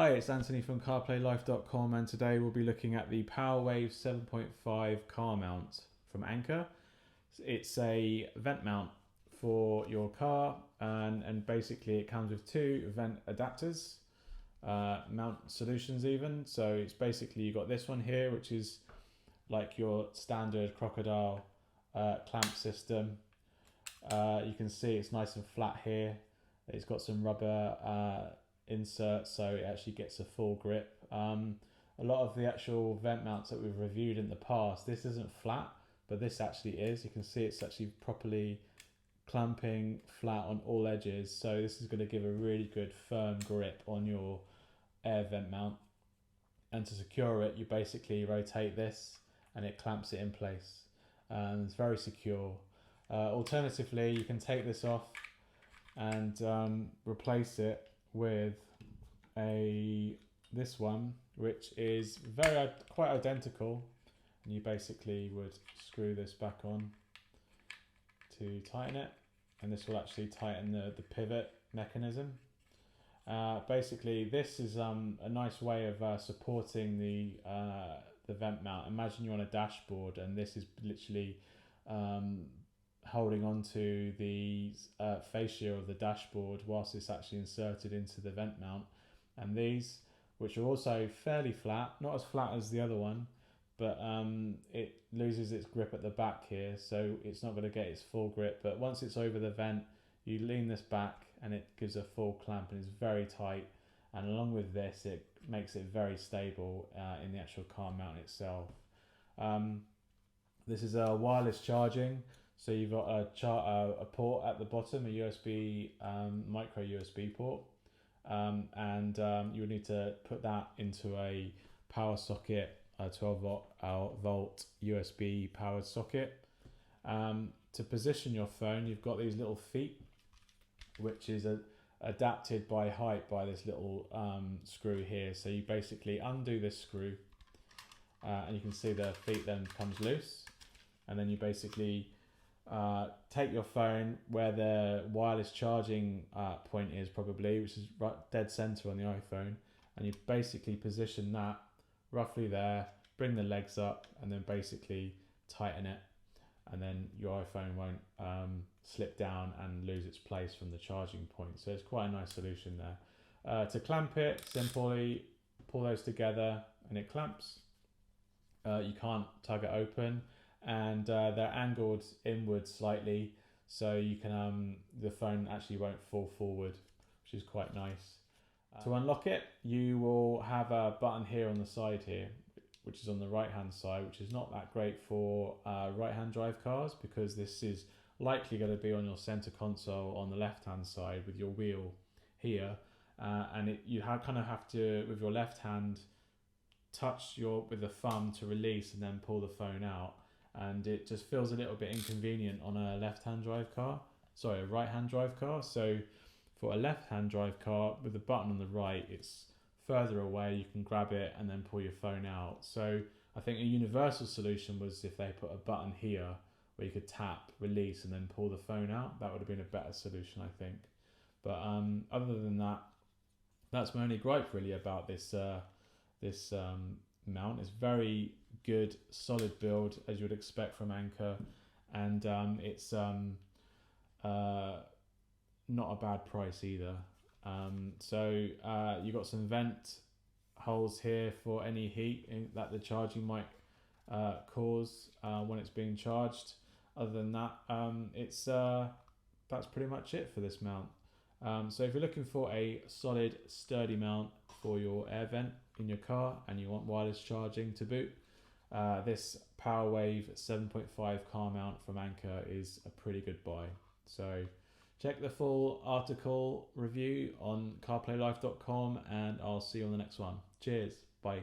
Hi, it's Anthony from CarPlayLife.com, and today we'll be looking at the PowerWave 7.5 car mount from Anker. It's a vent mount for your car, and basically it comes with two vent adapters, mount solutions even. So it's basically, you've got this one here, which is like your standard crocodile clamp system. You can see it's nice and flat here. It's got some rubber insert, so it actually gets a full grip. A lot of the actual vent mounts that we've reviewed in the past, this isn't flat, but this actually is. You can see it's actually properly clamping flat on all edges, so this is going to give a really good firm grip on your air vent mount. And to secure it, you basically rotate this and it clamps it in place, and it's very secure. Alternatively, you can take this off and replace it with this one, which is quite identical, and you basically would screw this back on to tighten it, and this will actually tighten the pivot mechanism. Basically, this is a nice way of supporting the vent mount. Imagine you're on a dashboard and this is literally holding onto the fascia of the dashboard whilst it's actually inserted into the vent mount. And these, which are also fairly flat, not as flat as the other one, but it loses its grip at the back here, so it's not going to get its full grip. But once it's over the vent, you lean this back and it gives a full clamp, and it's very tight. And along with this, it makes it very stable in the actual car mount itself. This is a wireless charging. So you've got a port at the bottom, a USB, micro USB port, and you would need to put that into a power socket, a 12 volt USB powered socket. To position your phone, you've got these little feet, which is adapted by height by this little screw here. So you basically undo this screw, and you can see the feet then comes loose, and then you basically take your phone where the wireless charging point is, probably, which is right dead center on the iPhone, and you basically position that roughly there, bring the legs up, and then basically tighten it, and then your iPhone won't slip down and lose its place from the charging point. So it's quite a nice solution there. To clamp it, simply pull those together and it clamps. You can't tug it open, and they're angled inward slightly, so you can the phone actually won't fall forward, which is quite nice. To unlock it, you will have a button here on the side here, which is on the right hand side, which is not that great for right hand drive cars, because this is likely going to be on your center console on the left hand side with your wheel here, and you kind of have to, with your left hand, touch with the thumb to release and then pull the phone out, and it just feels a little bit inconvenient on a left-hand drive car, sorry, a right-hand drive car. So for a left-hand drive car with the button on the right, it's further away, you can grab it and then pull your phone out. So I think a universal solution was if they put a button here where you could tap, release, and then pull the phone out. That would have been a better solution, I think. But other than that, that's my only gripe really about this mount. Is very good, solid build, as you would expect from Anker, and it's not a bad price either. So you've got some vent holes here for any heat that the charging might cause when it's being charged. Other than that, that's pretty much it for this mount. So if you're looking for a solid, sturdy mount for your air vent in your car and you want wireless charging to boot, this PowerWave 7.5 car mount from Anker is a pretty good buy. So check the full article review on CarPlayLife.com, and I'll see you on the next one. Cheers, bye.